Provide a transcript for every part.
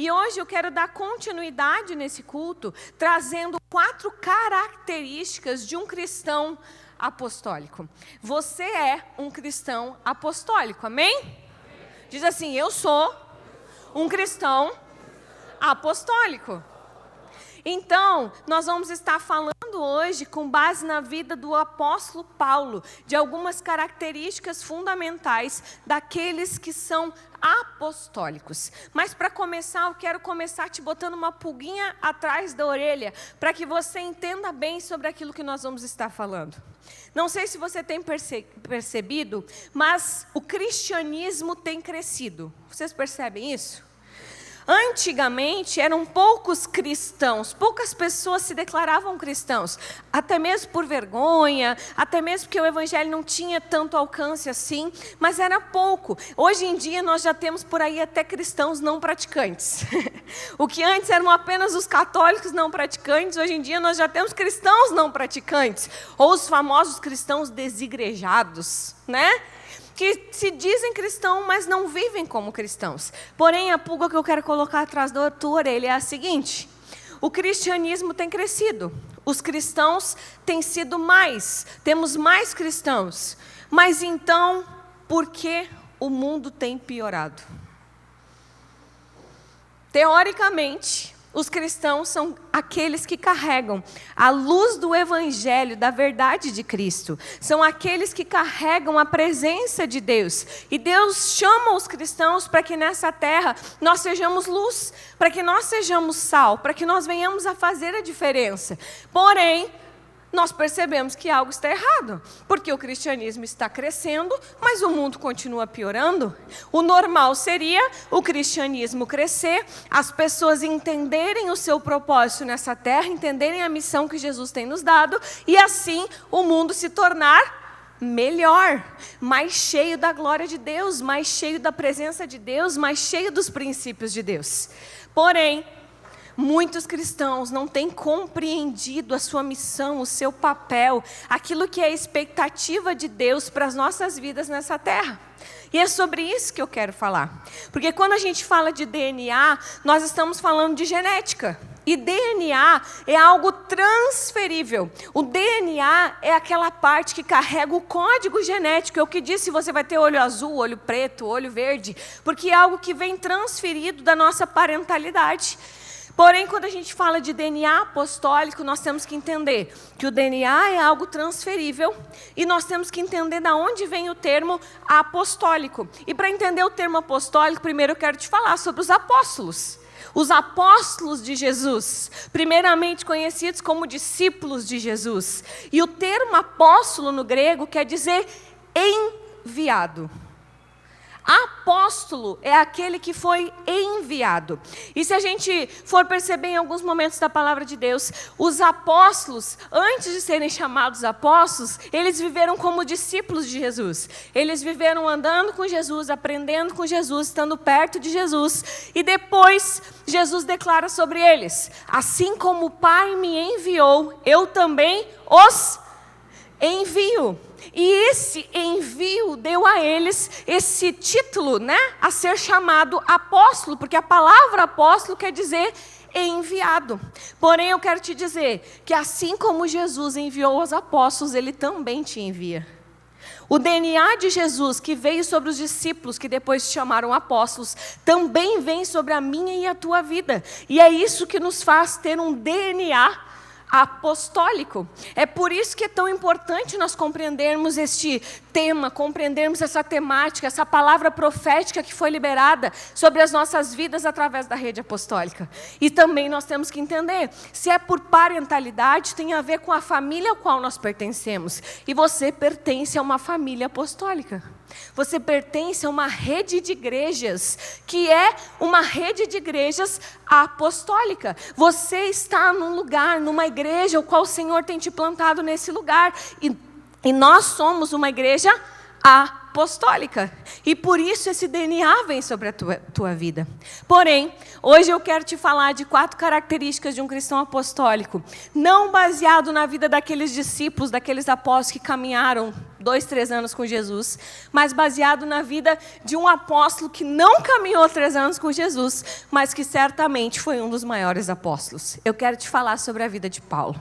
E hoje eu quero dar continuidade nesse culto, trazendo 4 características de um cristão apostólico. Você é um cristão apostólico, amém? Diz assim: eu sou um cristão apostólico. Então, nós vamos estar falando hoje, com base na vida do apóstolo Paulo, de algumas características fundamentais daqueles que são apostólicos. Mas para começar, eu quero começar te botando uma pulguinha atrás da orelha, para que você entenda bem sobre aquilo que nós vamos estar falando. Não sei se você tem percebido, mas o cristianismo tem crescido. Vocês percebem isso? Antigamente eram poucos cristãos, poucas pessoas se declaravam cristãos, até mesmo por vergonha, até mesmo porque o evangelho não tinha tanto alcance assim, mas era pouco. Hoje em dia nós já temos por aí até cristãos não praticantes. O que antes eram apenas os católicos não praticantes, hoje em dia nós já temos cristãos não praticantes, ou os famosos cristãos desigrejados, né? Que se dizem cristãos, mas não vivem como cristãos. Porém, a pulga que eu quero colocar atrás da tua orelha é a seguinte: o cristianismo tem crescido, os cristãos têm sido mais, temos mais cristãos. Mas então, por que o mundo tem piorado? Teoricamente, os cristãos são aqueles que carregam a luz do evangelho, da verdade de Cristo. São aqueles que carregam a presença de Deus. E Deus chama os cristãos para que nessa terra nós sejamos luz, para que nós sejamos sal, para que nós venhamos a fazer a diferença. Porém, nós percebemos que algo está errado, porque o cristianismo está crescendo, mas o mundo continua piorando. O normal seria o cristianismo crescer, as pessoas entenderem o seu propósito nessa terra, entenderem a missão que Jesus tem nos dado, e assim o mundo se tornar melhor, mais cheio da glória de Deus, mais cheio da presença de Deus, mais cheio dos princípios de Deus. Porém, muitos cristãos não têm compreendido a sua missão, o seu papel, aquilo que é a expectativa de Deus para as nossas vidas nessa terra. E é sobre isso que eu quero falar. Porque quando a gente fala de DNA, nós estamos falando de genética. E DNA é algo transferível. O DNA é aquela parte que carrega o código genético. É o que diz se você vai ter olho azul, olho preto, olho verde. Porque é algo que vem transferido da nossa parentalidade. Porém, quando a gente fala de DNA apostólico, nós temos que entender que o DNA é algo transferível e nós temos que entender de onde vem o termo apostólico. E para entender o termo apostólico, primeiro eu quero te falar sobre os apóstolos. Os apóstolos de Jesus, primeiramente conhecidos como discípulos de Jesus. E o termo apóstolo no grego quer dizer enviado. Apóstolo é aquele que foi enviado. E se a gente for perceber em alguns momentos da palavra de Deus, os apóstolos, antes de serem chamados apóstolos, eles viveram como discípulos de Jesus. Eles viveram andando com Jesus, aprendendo com Jesus, estando perto de Jesus. E depois, Jesus declara sobre eles: assim como o Pai me enviou, eu também os envio. E esse envio deu a eles esse título, né, a ser chamado apóstolo, porque a palavra apóstolo quer dizer enviado. Porém, eu quero te dizer que assim como Jesus enviou os apóstolos, Ele também te envia. O DNA de Jesus, que veio sobre os discípulos, que depois se chamaram apóstolos, também vem sobre a minha e a tua vida. E é isso que nos faz ter um DNA apostólico. É por isso que é tão importante nós compreendermos este tema, compreendermos essa temática, essa palavra profética que foi liberada sobre as nossas vidas através da rede apostólica. E também nós temos que entender, se é por parentalidade, tem a ver com a família ao qual nós pertencemos. E você pertence a uma família apostólica. Você pertence a uma rede de igrejas, que é uma rede de igrejas apostólica. Você está num lugar, numa igreja, o qual o Senhor tem te plantado nesse lugar. E nós somos uma igreja apostólica. E por isso esse DNA vem sobre a tua vida. Porém, hoje eu quero te falar de 4 características de um cristão apostólico. Não baseado na vida daqueles discípulos, daqueles apóstolos que caminharam 2, 3 anos com Jesus, mas baseado na vida de um apóstolo que não caminhou 3 anos com Jesus, mas que certamente foi um dos maiores apóstolos. Eu quero te falar sobre a vida de Paulo.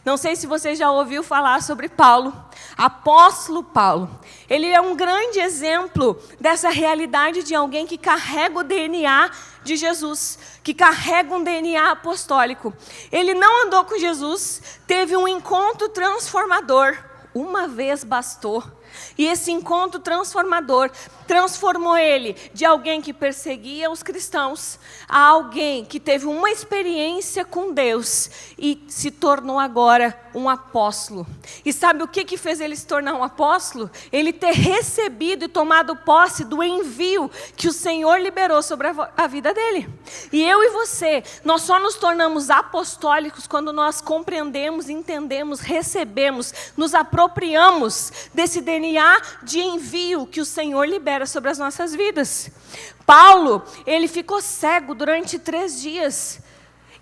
Não sei se você já ouviu falar sobre Paulo, apóstolo Paulo. Ele é um grande exemplo dessa realidade de alguém que carrega o DNA de Jesus, que carrega um DNA apostólico. Ele não andou com Jesus, teve um encontro transformador. Uma vez bastou. E esse encontro transformador transformou ele de alguém que perseguia os cristãos a alguém que teve uma experiência com Deus e se tornou agora um apóstolo. E sabe o que fez ele se tornar um apóstolo? Ele ter recebido e tomado posse do envio que o Senhor liberou sobre a vida dele. E eu e você, nós só nos tornamos apostólicos quando nós compreendemos, entendemos, recebemos, nos apropriamos desse DNA de envio que o Senhor libera sobre as nossas vidas. Paulo, ele ficou cego durante 3 dias.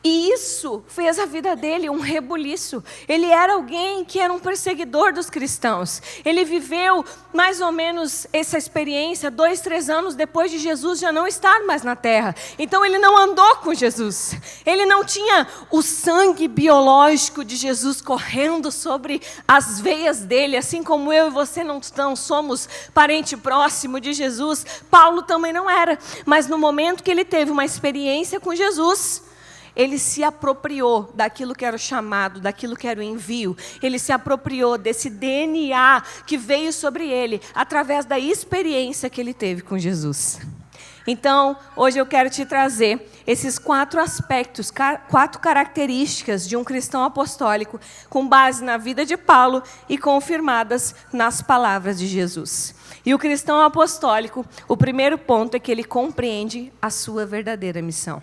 E isso fez a vida dele um rebuliço. Ele era alguém que era um perseguidor dos cristãos. Ele viveu mais ou menos essa experiência 2, 3 anos depois de Jesus já não estar mais na terra. Então ele não andou com Jesus. Ele não tinha o sangue biológico de Jesus correndo sobre as veias dele. Assim como eu e você não somos parente próximo de Jesus, Paulo também não era. Mas no momento que ele teve uma experiência com Jesus, ele se apropriou daquilo que era o chamado, daquilo que era o envio. Ele se apropriou desse DNA que veio sobre ele, através da experiência que ele teve com Jesus. Então, hoje eu quero te trazer esses 4 aspectos, 4 características de um cristão apostólico, com base na vida de Paulo e confirmadas nas palavras de Jesus. E o cristão apostólico, o primeiro ponto é que ele compreende a sua verdadeira missão.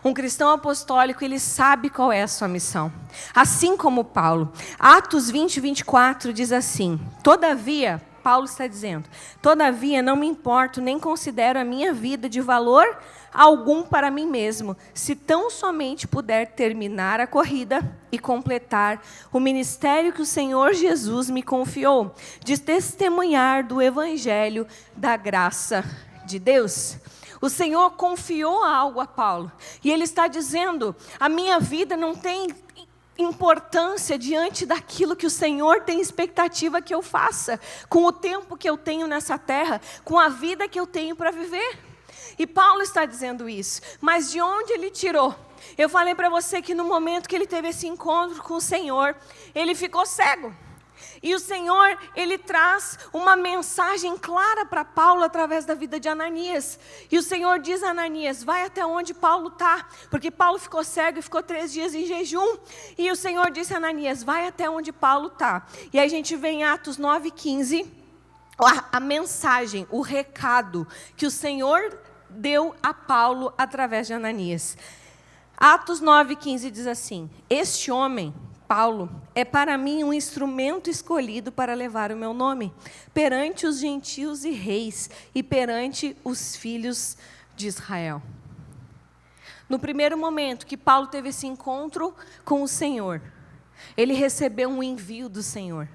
Um cristão apostólico, ele sabe qual é a sua missão. Assim como Paulo. Atos 20, 24 diz assim: todavia, Paulo está dizendo, todavia não me importo, nem considero a minha vida de valor algum para mim mesmo, se tão somente puder terminar a corrida e completar o ministério que o Senhor Jesus me confiou, de testemunhar do evangelho da graça de Deus. O Senhor confiou algo a Paulo. E ele está dizendo, a minha vida não tem importância diante daquilo que o Senhor tem expectativa que eu faça, com o tempo que eu tenho nessa terra, com a vida que eu tenho para viver. E Paulo está dizendo isso. Mas de onde ele tirou? Eu falei para você que no momento que ele teve esse encontro com o Senhor, ele ficou cego. E o Senhor, ele traz uma mensagem clara para Paulo através da vida de Ananias. E o Senhor diz a Ananias, vai até onde Paulo está. Porque Paulo ficou cego e ficou 3 dias em jejum. E o Senhor disse a Ananias, vai até onde Paulo está. E aí a gente vê em Atos 9:15, a mensagem, o recado que o Senhor deu a Paulo através de Ananias. Atos 9:15 diz assim, este homem, Paulo, é para mim um instrumento escolhido para levar o meu nome perante os gentios e reis e perante os filhos de Israel. No primeiro momento que Paulo teve esse encontro com o Senhor, ele recebeu um envio do Senhor.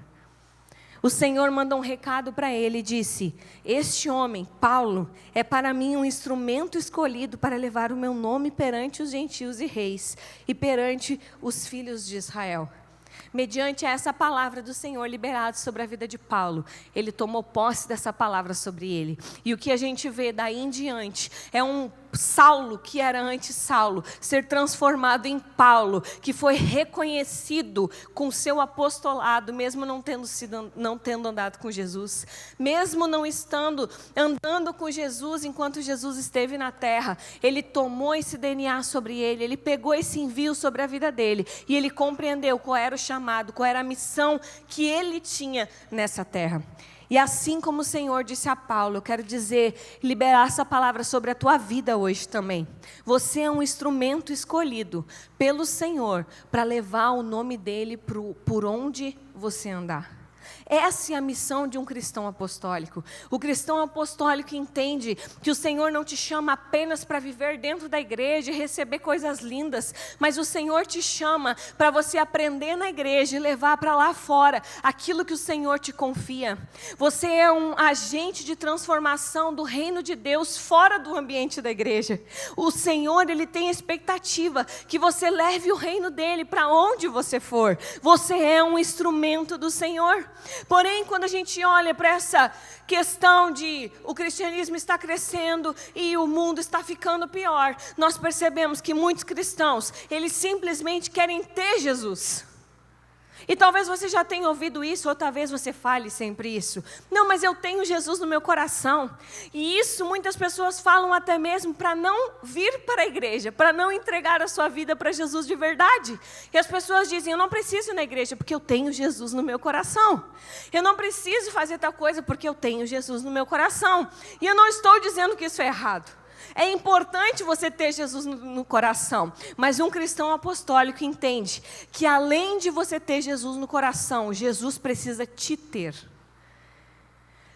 O Senhor mandou um recado para ele e disse, este homem, Paulo, é para mim um instrumento escolhido para levar o meu nome perante os gentios e reis e perante os filhos de Israel. Mediante essa palavra do Senhor liberada sobre a vida de Paulo, ele tomou posse dessa palavra sobre ele. E o que a gente vê daí em diante é um Saulo, que era antes Saulo, ser transformado em Paulo, que foi reconhecido com seu apostolado, mesmo não tendo andado com Jesus, mesmo não estando andando com Jesus enquanto Jesus esteve na terra, ele tomou esse DNA sobre ele, ele pegou esse envio sobre a vida dele, e ele compreendeu qual era o chamado, qual era a missão que ele tinha nessa terra. E assim como o Senhor disse a Paulo, eu quero dizer, liberar essa palavra sobre a tua vida hoje também. Você é um instrumento escolhido pelo Senhor para levar o nome dele por onde você andar. Essa é a missão de um cristão apostólico. O cristão apostólico entende que o Senhor não te chama apenas para viver dentro da igreja e receber coisas lindas, mas o Senhor te chama para você aprender na igreja e levar para lá fora aquilo que o Senhor te confia. Você é um agente de transformação do reino de Deus fora do ambiente da igreja. O Senhor, Ele tem expectativa que você leve o reino dEle para onde você for. Você é um instrumento do Senhor. Porém, quando a gente olha para essa questão de o cristianismo está crescendo e o mundo está ficando pior, nós percebemos que muitos cristãos, eles simplesmente querem ter Jesus. E talvez você já tenha ouvido isso, ou talvez você fale sempre isso. Não, mas eu tenho Jesus no meu coração. E isso muitas pessoas falam até mesmo para não vir para a igreja, para não entregar a sua vida para Jesus de verdade. E as pessoas dizem, eu não preciso ir na igreja porque eu tenho Jesus no meu coração. Eu não preciso fazer tal coisa porque eu tenho Jesus no meu coração. E eu não estou dizendo que isso é errado. É importante você ter Jesus no coração, mas um cristão apostólico entende que além de você ter Jesus no coração, Jesus precisa te ter.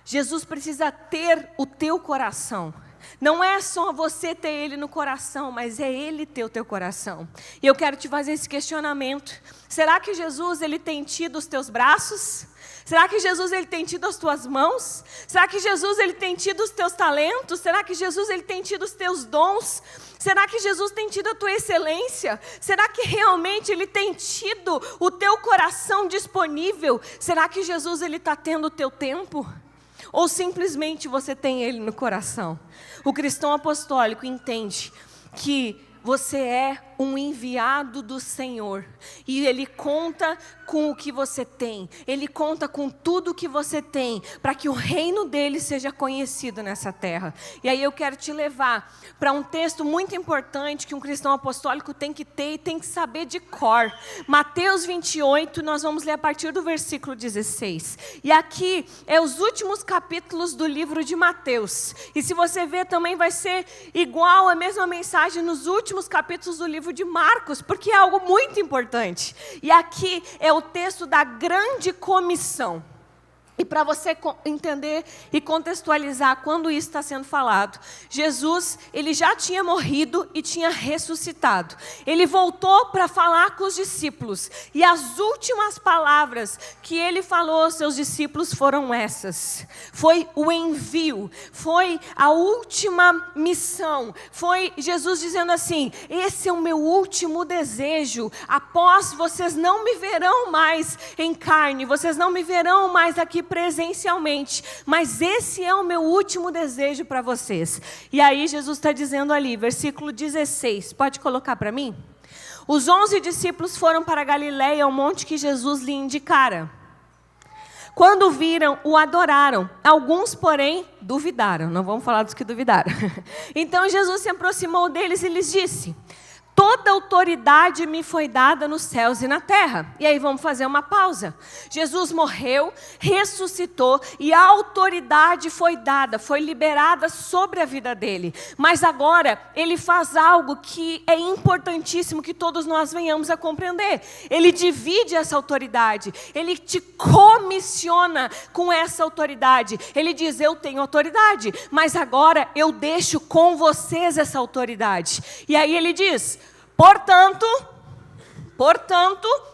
Jesus precisa ter o teu coração. Não é só você ter Ele no coração, mas é Ele ter o teu coração. E eu quero te fazer esse questionamento. Será que Jesus, Ele tem tido os teus braços? Será que Jesus, Ele tem tido as tuas mãos? Será que Jesus, Ele tem tido os teus talentos? Será que Jesus, Ele tem tido os teus dons? Será que Jesus tem tido a tua excelência? Será que realmente Ele tem tido o teu coração disponível? Será que Jesus, Ele está tendo o teu tempo? Ou simplesmente você tem Ele no coração? O cristão apostólico entende que você é um enviado do Senhor. E Ele conta com o que você tem. Ele conta com tudo o que você tem, para que o reino dEle seja conhecido nessa terra. E aí eu quero te levar para um texto muito importante que um cristão apostólico tem que ter e tem que saber de cor. Mateus 28, nós vamos ler a partir do versículo 16. E aqui é os últimos capítulos do livro de Mateus. E se você ver também vai ser igual a mesma mensagem nos últimos capítulos do livro de Marcos, porque é algo muito importante. E aqui é o texto da grande comissão. E para você entender e contextualizar quando isso está sendo falado, Jesus, Ele já tinha morrido e tinha ressuscitado. Ele voltou para falar com os discípulos. E as últimas palavras que Ele falou aos seus discípulos foram essas. Foi o envio, foi a última missão. Foi Jesus dizendo assim, esse é o meu último desejo. Após vocês não me verão mais em carne, vocês não me verão mais aqui presencialmente, mas esse é o meu último desejo para vocês. E aí Jesus está dizendo ali, versículo 16, pode colocar para mim? Os 11 discípulos foram para Galiléia, ao monte que Jesus lhe indicara. Quando viram, o adoraram. Alguns, porém, duvidaram. Não vamos falar dos que duvidaram. Então Jesus se aproximou deles e lhes disse, toda autoridade me foi dada nos céus e na terra. E aí vamos fazer uma pausa. Jesus morreu, ressuscitou e a autoridade foi dada, foi liberada sobre a vida dele. Mas agora ele faz algo que é importantíssimo que todos nós venhamos a compreender. Ele divide essa autoridade, ele te comissiona com essa autoridade. Ele diz, eu tenho autoridade, mas agora eu deixo com vocês essa autoridade. E aí ele diz, Portanto,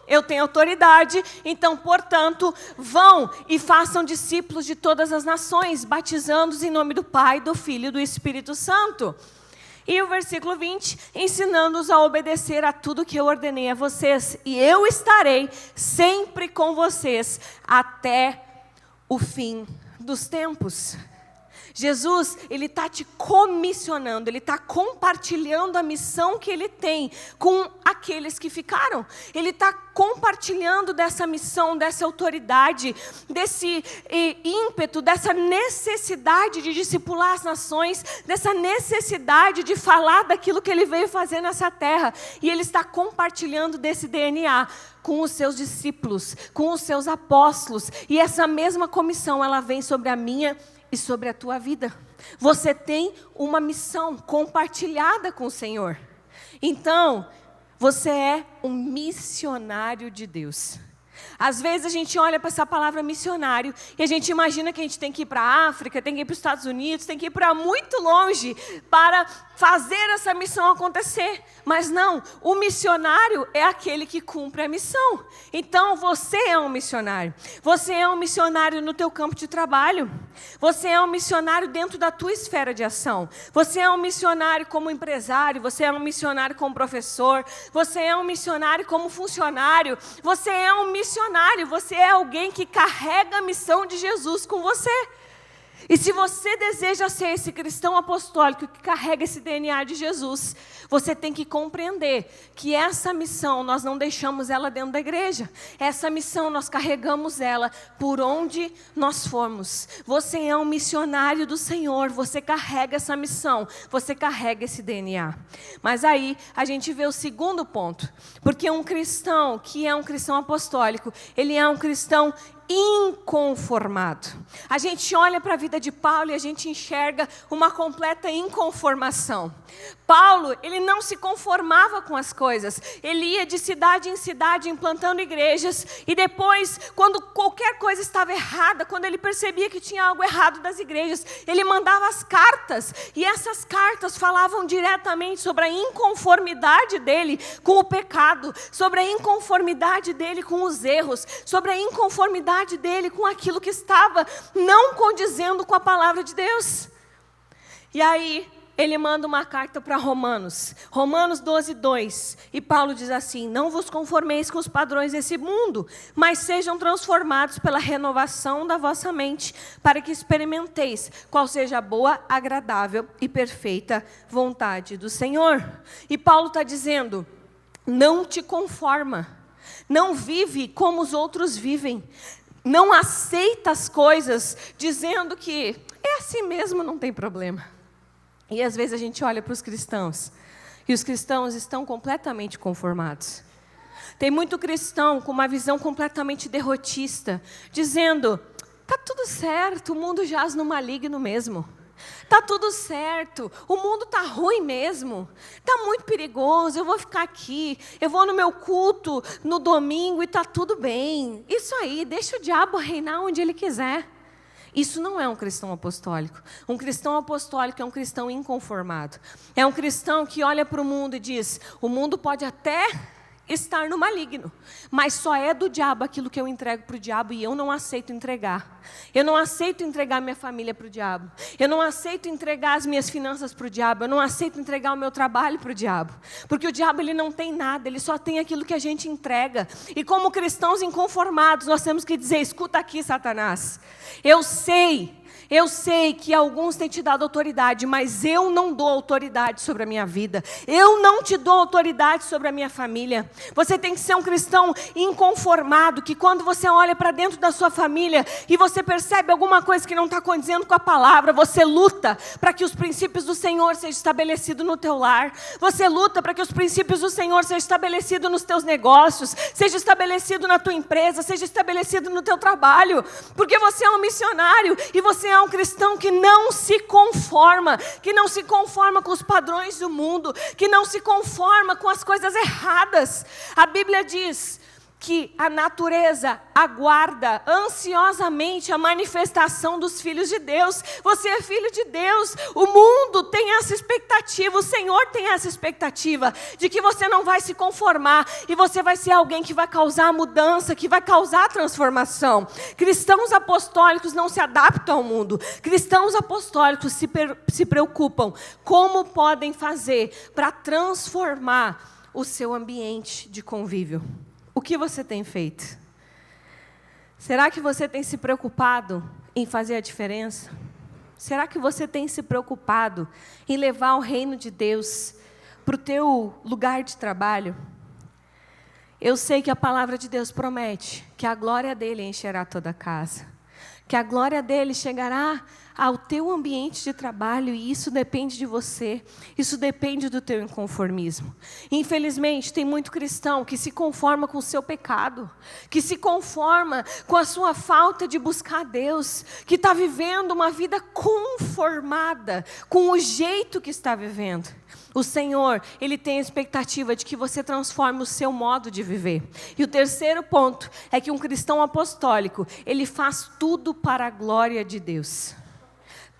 eu tenho autoridade, então, portanto, vão e façam discípulos de todas as nações, batizando-os em nome do Pai, do Filho e do Espírito Santo. E o versículo 20, ensinando-os a obedecer a tudo que eu ordenei a vocês, e eu estarei sempre com vocês até o fim dos tempos. Jesus, Ele está te comissionando, Ele está compartilhando a missão que Ele tem com aqueles que ficaram. Ele está compartilhando dessa missão, dessa autoridade, desse ímpeto, dessa necessidade de discipular as nações, dessa necessidade de falar daquilo que Ele veio fazer nessa terra. E Ele está compartilhando desse DNA com os seus discípulos, com os seus apóstolos. E essa mesma comissão, ela vem sobre a minha e sobre a tua vida. Você tem uma missão compartilhada com o Senhor. Então, você é um missionário de Deus. Às vezes a gente olha para essa palavra missionário e a gente imagina que a gente tem que ir para a África, tem que ir para os Estados Unidos, tem que ir para muito longe para fazer essa missão acontecer. Mas não, o missionário é aquele que cumpre a missão. Então você é um missionário. Você é um missionário no teu campo de trabalho. Você é um missionário dentro da tua esfera de ação. Você é um missionário como empresário, você é um missionário como professor, você é um missionário como funcionário, você é um missionário, você é alguém que carrega a missão de Jesus com você. E se você deseja ser esse cristão apostólico que carrega esse DNA de Jesus, você tem que compreender que essa missão, nós não deixamos ela dentro da igreja. Essa missão, nós carregamos ela por onde nós formos. Você é um missionário do Senhor, você carrega essa missão, você carrega esse DNA. Mas aí, a gente vê o segundo ponto. Porque um cristão que é um cristão apostólico, ele é um cristão inconformado. A gente olha para a vida de Paulo e a gente enxerga uma completa inconformação. Paulo, ele não se conformava com as coisas. Ele ia de cidade em cidade implantando igrejas e depois, quando qualquer coisa estava errada, quando ele percebia que tinha algo errado das igrejas, ele mandava as cartas e essas cartas falavam diretamente sobre a inconformidade dele com o pecado, sobre a inconformidade dele com os erros, sobre a inconformidade dele com aquilo que estava não condizendo com a palavra de Deus. E aí, ele manda uma carta para Romanos 12:2, e Paulo diz assim: não vos conformeis com os padrões desse mundo, mas sejam transformados pela renovação da vossa mente, para que experimenteis qual seja a boa, agradável e perfeita vontade do Senhor. E Paulo está dizendo, não te conforma, não vive como os outros vivem, não aceita as coisas dizendo que é assim mesmo, não tem problema. E às vezes a gente olha para os cristãos e os cristãos estão completamente conformados. Tem muito cristão com uma visão completamente derrotista, dizendo, está tudo certo, o mundo jaz no maligno mesmo. Está tudo certo, o mundo está ruim mesmo, está muito perigoso, eu vou ficar aqui, eu vou no meu culto no domingo e está tudo bem. Isso aí, deixa o diabo reinar onde ele quiser. Isso não é um cristão apostólico. Um cristão apostólico é um cristão inconformado. É um cristão que olha para o mundo e diz, o mundo pode até estar no maligno, mas só é do diabo aquilo que eu entrego para o diabo e eu não aceito entregar. Eu não aceito entregar minha família para o diabo. Eu não aceito entregar as minhas finanças para o diabo. Eu não aceito entregar o meu trabalho para o diabo. Porque o diabo, ele não tem nada, ele só tem aquilo que a gente entrega. E como cristãos inconformados, nós temos que dizer, escuta aqui, Satanás, eu sei que alguns têm te dado autoridade, mas eu não dou autoridade sobre a minha vida. Eu não te dou autoridade sobre a minha família. Você tem que ser um cristão inconformado, que quando você olha para dentro da sua família e você percebe alguma coisa que não está condizendo com a palavra, você luta para que os princípios do Senhor sejam estabelecidos no teu lar. Você luta para que os princípios do Senhor sejam estabelecidos nos teus negócios, seja estabelecido na tua empresa, seja estabelecido no teu trabalho. Porque você é um missionário e você é um cristão que não se conforma com os padrões do mundo, que não se conforma com as coisas erradas. A Bíblia diz que a natureza aguarda ansiosamente a manifestação dos filhos de Deus. Você é filho de Deus, o mundo tem essa expectativa, o Senhor tem essa expectativa de que você não vai se conformar e você vai ser alguém que vai causar mudança, que vai causar transformação. Cristãos apostólicos não se adaptam ao mundo. Cristãos apostólicos se preocupam como podem fazer para transformar o seu ambiente de convívio. O que você tem feito? Será que você tem se preocupado em fazer a diferença? Será que você tem se preocupado em levar o reino de Deus para o teu lugar de trabalho? Eu sei que a palavra de Deus promete que a glória dele encherá toda a casa, que a glória dele chegará ao teu ambiente de trabalho, e isso depende de você, isso depende do teu inconformismo. Infelizmente, tem muito cristão que se conforma com o seu pecado, que se conforma com a sua falta de buscar Deus, que está vivendo uma vida conformada com o jeito que está vivendo. O Senhor, Ele tem a expectativa de que você transforme o seu modo de viver. E o terceiro ponto é que um cristão apostólico, ele faz tudo para a glória de Deus.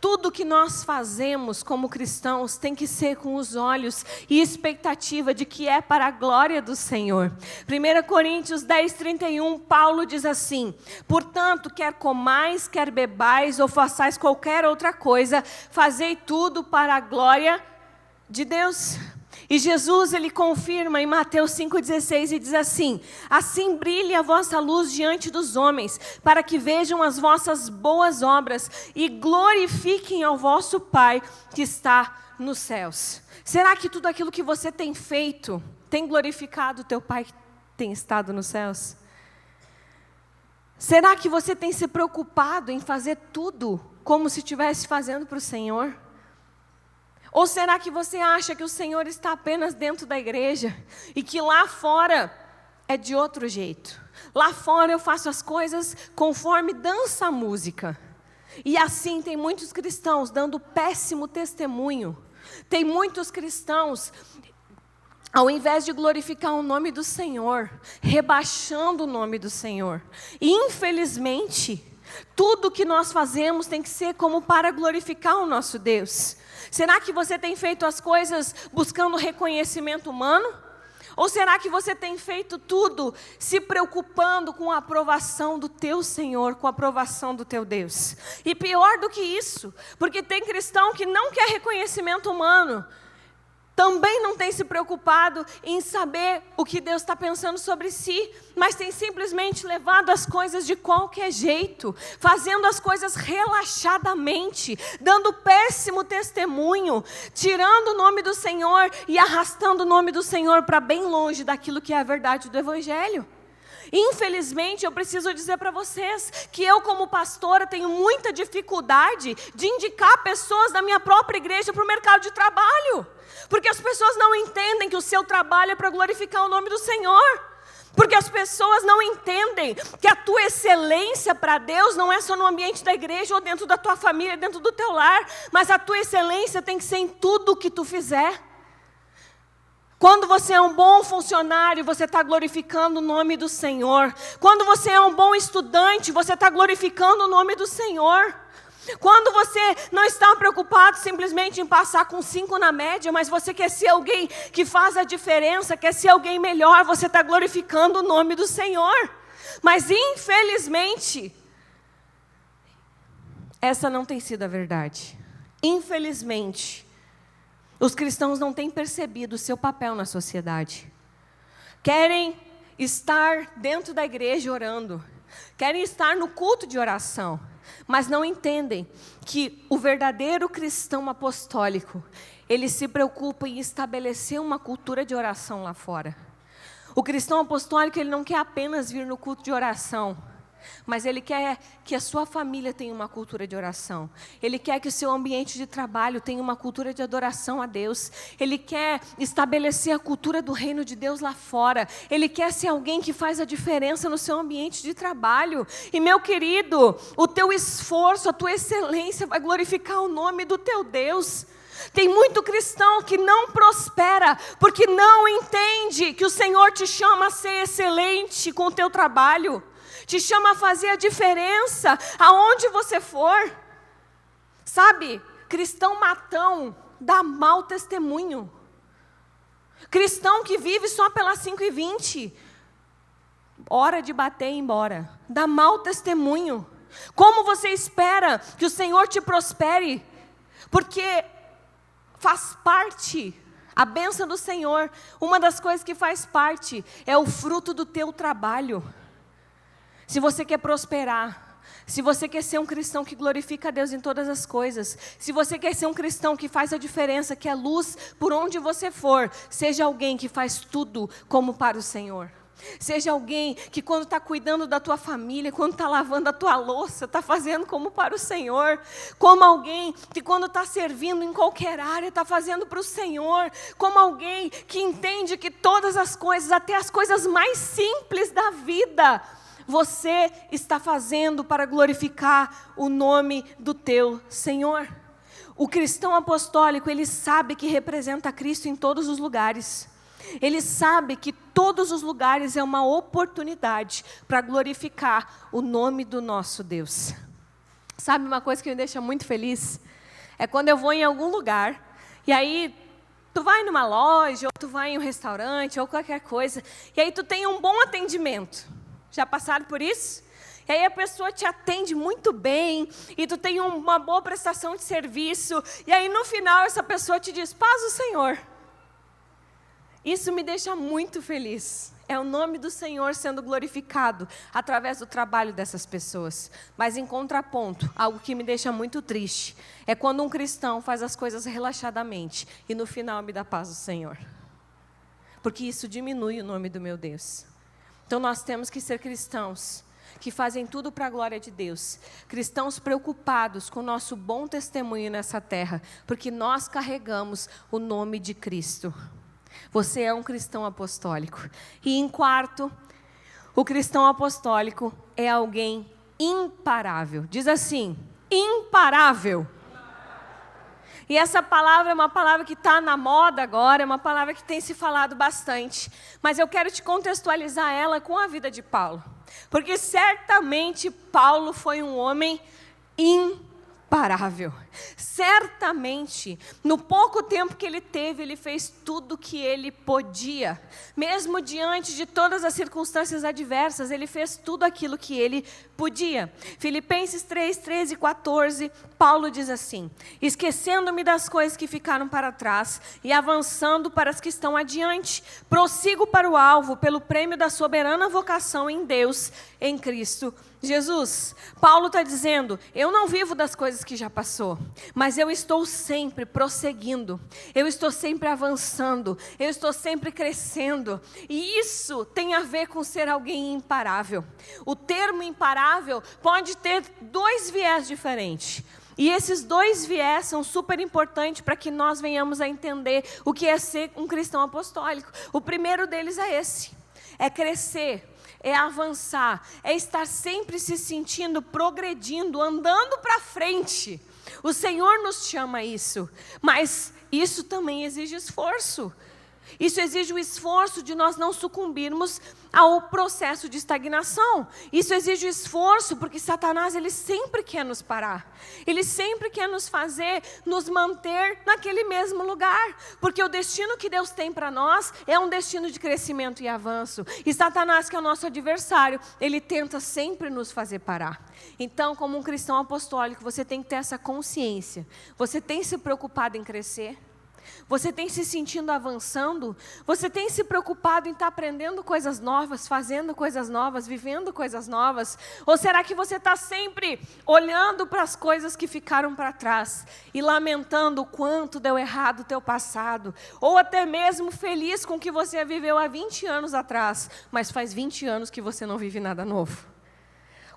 Tudo que nós fazemos como cristãos tem que ser com os olhos e expectativa de que é para a glória do Senhor. 1 Coríntios 10:31, Paulo diz assim: portanto, quer comais, quer bebais ou façais qualquer outra coisa, fazei tudo para a glória de Deus. E Jesus, ele confirma em Mateus 5,16 e diz assim: assim brilhe a vossa luz diante dos homens, para que vejam as vossas boas obras e glorifiquem ao vosso Pai que está nos céus. Será que tudo aquilo que você tem feito tem glorificado o teu Pai que tem estado nos céus? Será que você tem se preocupado em fazer tudo como se estivesse fazendo para o Senhor? Ou será que você acha que o Senhor está apenas dentro da igreja e que lá fora é de outro jeito? Lá fora eu faço as coisas conforme dança a música. E assim tem muitos cristãos dando péssimo testemunho. Tem muitos cristãos, ao invés de glorificar o nome do Senhor, rebaixando o nome do Senhor. E infelizmente, tudo que nós fazemos tem que ser como para glorificar o nosso Deus. Será que você tem feito as coisas buscando reconhecimento humano? Ou será que você tem feito tudo se preocupando com a aprovação do teu Senhor, com a aprovação do teu Deus? E pior do que isso, porque tem cristão que não quer reconhecimento humano, também não tem se preocupado em saber o que Deus está pensando sobre si, mas tem simplesmente levado as coisas de qualquer jeito, fazendo as coisas relaxadamente, dando péssimo testemunho, tirando o nome do Senhor e arrastando o nome do Senhor para bem longe daquilo que é a verdade do Evangelho. Infelizmente, eu preciso dizer para vocês que eu, como pastora, tenho muita dificuldade de indicar pessoas da minha própria igreja para o mercado de trabalho. Porque as pessoas não entendem que o seu trabalho é para glorificar o nome do Senhor. Porque as pessoas não entendem que a tua excelência para Deus não é só no ambiente da igreja ou dentro da tua família, dentro do teu lar. Mas a tua excelência tem que ser em tudo o que tu fizer. Quando você é um bom funcionário, você está glorificando o nome do Senhor. Quando você é um bom estudante, você está glorificando o nome do Senhor. Quando você não está preocupado simplesmente em passar com 5 na média, mas você quer ser alguém que faz a diferença, quer ser alguém melhor, você está glorificando o nome do Senhor. Mas infelizmente, essa não tem sido a verdade. Infelizmente, os cristãos não têm percebido o seu papel na sociedade. Querem estar dentro da igreja orando. Querem estar no culto de oração. Mas não entendem que o verdadeiro cristão apostólico, ele se preocupa em estabelecer uma cultura de oração lá fora. O cristão apostólico, ele não quer apenas vir no culto de oração, mas ele quer que a sua família tenha uma cultura de oração. Ele quer que o seu ambiente de trabalho tenha uma cultura de adoração a Deus. Ele quer estabelecer a cultura do reino de Deus lá fora. Ele quer ser alguém que faz a diferença no seu ambiente de trabalho. E meu querido, o teu esforço, a tua excelência vai glorificar o nome do teu Deus. Tem muito cristão que não prospera porque não entende que o Senhor te chama a ser excelente com o teu trabalho. Te chama a fazer a diferença aonde você for. Sabe, cristão matão dá mau testemunho. Cristão que vive só pelas 5h20, hora de bater e ir embora, dá mau testemunho. Como você espera que o Senhor te prospere? Porque faz parte, a bênção do Senhor, uma das coisas que faz parte é o fruto do teu trabalho. Se você quer prosperar, se você quer ser um cristão que glorifica a Deus em todas as coisas, se você quer ser um cristão que faz a diferença, que é luz por onde você for, seja alguém que faz tudo como para o Senhor. Seja alguém que quando está cuidando da tua família, quando está lavando a tua louça, está fazendo como para o Senhor. Como alguém que quando está servindo em qualquer área, está fazendo para o Senhor. Como alguém que entende que todas as coisas, até as coisas mais simples da vida, você está fazendo para glorificar o nome do teu Senhor. O cristão apostólico, ele sabe que representa Cristo em todos os lugares. Ele sabe que todos os lugares é uma oportunidade para glorificar o nome do nosso Deus. Sabe uma coisa que me deixa muito feliz? É quando eu vou em algum lugar, e aí tu vai numa loja, ou tu vai em um restaurante, ou qualquer coisa, e aí tu tem um bom atendimento. Já passaram por isso? E aí a pessoa te atende muito bem, e tu tem uma boa prestação de serviço, e aí no final essa pessoa te diz, paz do Senhor. Isso me deixa muito feliz. É o nome do Senhor sendo glorificado através do trabalho dessas pessoas. Mas em contraponto, algo que me deixa muito triste, é quando um cristão faz as coisas relaxadamente, e no final me dá paz do Senhor. Porque isso diminui o nome do meu Deus. Então nós temos que ser cristãos que fazem tudo para a glória de Deus. Cristãos preocupados com o nosso bom testemunho nessa terra, porque nós carregamos o nome de Cristo. Você é um cristão apostólico. E em quarto, o cristão apostólico é alguém imparável. Diz assim, imparável. E essa palavra é uma palavra que está na moda agora, é uma palavra que tem se falado bastante. Mas eu quero te contextualizar ela com a vida de Paulo. Porque certamente Paulo foi um homem imparável. Certamente, no pouco tempo que ele teve, ele fez tudo o que ele podia. Mesmo diante de todas as circunstâncias adversas, ele fez tudo aquilo que ele podia. Filipenses 3, 13 e 14, Paulo diz assim, esquecendo-me das coisas que ficaram para trás e avançando para as que estão adiante, prossigo para o alvo pelo prêmio da soberana vocação em Deus, em Cristo Jesus. Paulo está dizendo, eu não vivo das coisas que já passou, mas eu estou sempre prosseguindo, eu estou sempre avançando, eu estou sempre crescendo, e isso tem a ver com ser alguém imparável. O termo imparável pode ter dois viés diferentes, e esses dois viés são super importantes para que nós venhamos a entender o que é ser um cristão apostólico. O primeiro deles é esse, é crescer, é avançar, é estar sempre se sentindo, progredindo, andando para frente. O Senhor nos chama a isso, mas isso também exige esforço. Isso exige o esforço de nós não sucumbirmos ao processo de estagnação. Isso exige o esforço, porque Satanás, ele sempre quer nos parar. Ele sempre quer nos fazer, nos manter naquele mesmo lugar. Porque o destino que Deus tem para nós é um destino de crescimento e avanço. E Satanás, que é o nosso adversário, ele tenta sempre nos fazer parar. Então, como um cristão apostólico, você tem que ter essa consciência. Você tem se preocupado em crescer? Você tem se sentindo avançando? Você tem se preocupado em estar aprendendo coisas novas, fazendo coisas novas, vivendo coisas novas? Ou será que você está sempre olhando para as coisas que ficaram para trás e lamentando o quanto deu errado o teu passado? Ou até mesmo feliz com o que você viveu há 20 anos atrás, mas faz 20 anos que você não vive nada novo?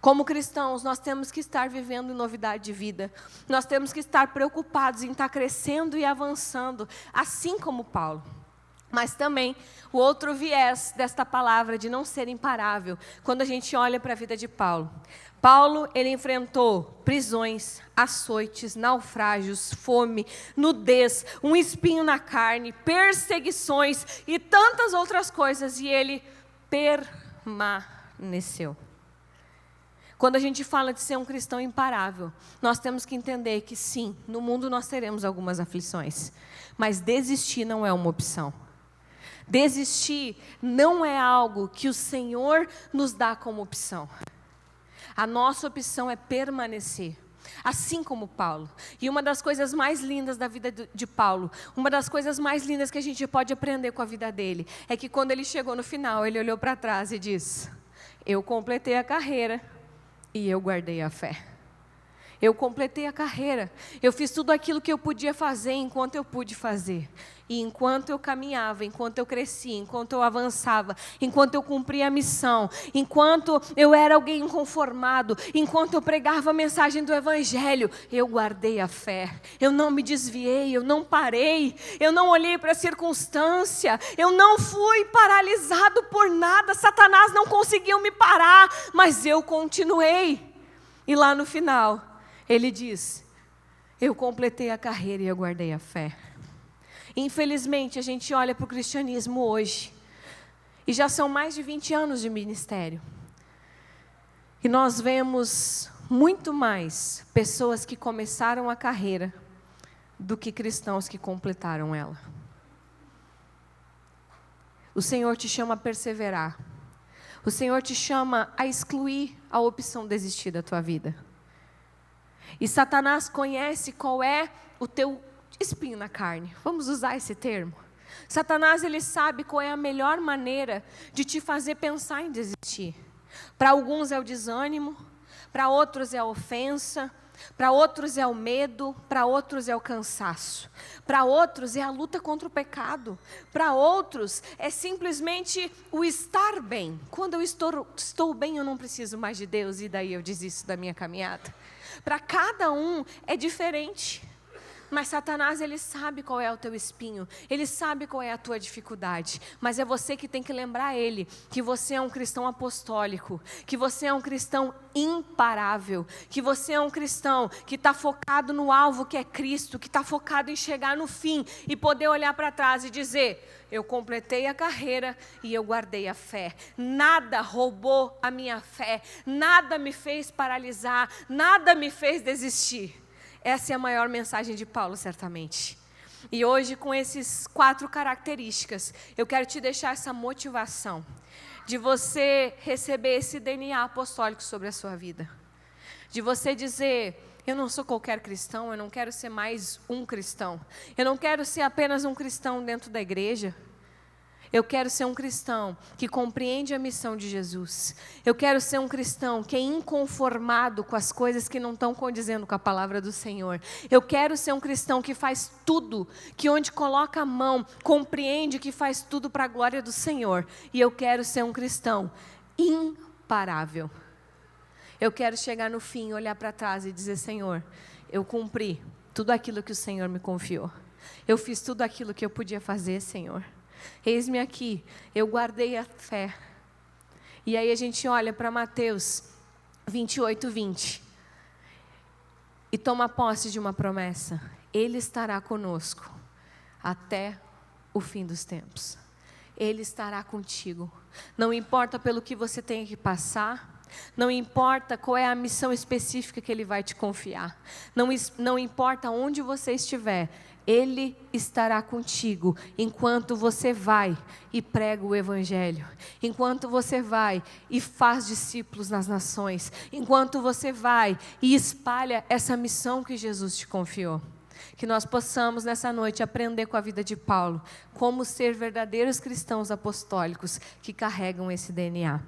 Como cristãos, nós temos que estar vivendo novidade de vida. Nós temos que estar preocupados em estar crescendo e avançando, assim como Paulo. Mas também, o outro viés desta palavra de não ser imparável, quando a gente olha para a vida de Paulo. Paulo, ele enfrentou prisões, açoites, naufrágios, fome, nudez, um espinho na carne, perseguições e tantas outras coisas. E ele permaneceu. Quando a gente fala de ser um cristão imparável, nós temos que entender que sim, no mundo nós teremos algumas aflições, mas desistir não é uma opção. Desistir não é algo que o Senhor nos dá como opção. A nossa opção é permanecer, assim como Paulo. E uma das coisas mais lindas da vida de Paulo, uma das coisas mais lindas que a gente pode aprender com a vida dele, é que quando ele chegou no final, ele olhou para trás e disse, eu completei a carreira, e eu guardei a fé. Eu completei a carreira. Eu fiz tudo aquilo que eu podia fazer enquanto eu pude fazer. E enquanto eu caminhava, enquanto eu crescia, enquanto eu avançava, enquanto eu cumpria a missão, enquanto eu era alguém inconformado, enquanto eu pregava a mensagem do Evangelho, eu guardei a fé. Eu não me desviei, eu não parei, eu não olhei para a circunstância, eu não fui paralisado por nada. Satanás não conseguiu me parar, mas eu continuei. E lá no final, ele diz, Eu completei a carreira e eu guardei a fé. Infelizmente, a gente olha para o cristianismo hoje, e já são mais de 20 anos de ministério. E nós vemos muito mais pessoas que começaram a carreira do que cristãos que completaram ela. O Senhor te chama a perseverar. O Senhor te chama a excluir a opção de desistir da tua vida. E Satanás conhece qual é o teu espinho na carne. Vamos usar esse termo. Satanás, ele sabe qual é a melhor maneira de te fazer pensar em desistir. Para alguns é o desânimo, para outros é a ofensa, para outros é o medo, para outros é o cansaço, para outros é a luta contra o pecado, para outros é simplesmente o estar bem. Quando eu estou bem, eu não preciso mais de Deus e daí eu desisto da minha caminhada. Para cada um é diferente. Mas Satanás, ele sabe qual é o teu espinho, ele sabe qual é a tua dificuldade, mas é você que tem que lembrar ele, que você é um cristão apostólico, que você é um cristão imparável, que você é um cristão que está focado no alvo que é Cristo, que está focado em chegar no fim e poder olhar para trás e dizer: eu completei a carreira e eu guardei a fé. Nada roubou a minha fé, nada me fez paralisar, nada me fez desistir. Essa é a maior mensagem de Paulo, certamente. E hoje, com essas 4 características, eu quero te deixar essa motivação de você receber esse DNA apostólico sobre a sua vida. De você dizer: eu não sou qualquer cristão, eu não quero ser mais um cristão. Eu não quero ser apenas um cristão dentro da igreja. Eu quero ser um cristão que compreende a missão de Jesus. Eu quero ser um cristão que é inconformado com as coisas que não estão condizendo com a palavra do Senhor. Eu quero ser um cristão que faz tudo, que onde coloca a mão, compreende que faz tudo para a glória do Senhor. E eu quero ser um cristão imparável. Eu quero chegar no fim, olhar para trás e dizer: Senhor, eu cumpri tudo aquilo que o Senhor me confiou. Eu fiz tudo aquilo que eu podia fazer, Senhor. Eis-me aqui, eu guardei a fé. E aí a gente olha para Mateus 28:20 e toma posse de uma promessa: Ele estará conosco até o fim dos tempos. Ele estará contigo. Não importa pelo que você tenha que passar, não importa qual é a missão específica que Ele vai te confiar, não importa onde você estiver, Ele estará contigo enquanto você vai e prega o Evangelho, enquanto você vai e faz discípulos nas nações, enquanto você vai e espalha essa missão que Jesus te confiou. Que nós possamos nessa noite aprender com a vida de Paulo como ser verdadeiros cristãos apostólicos que carregam esse DNA.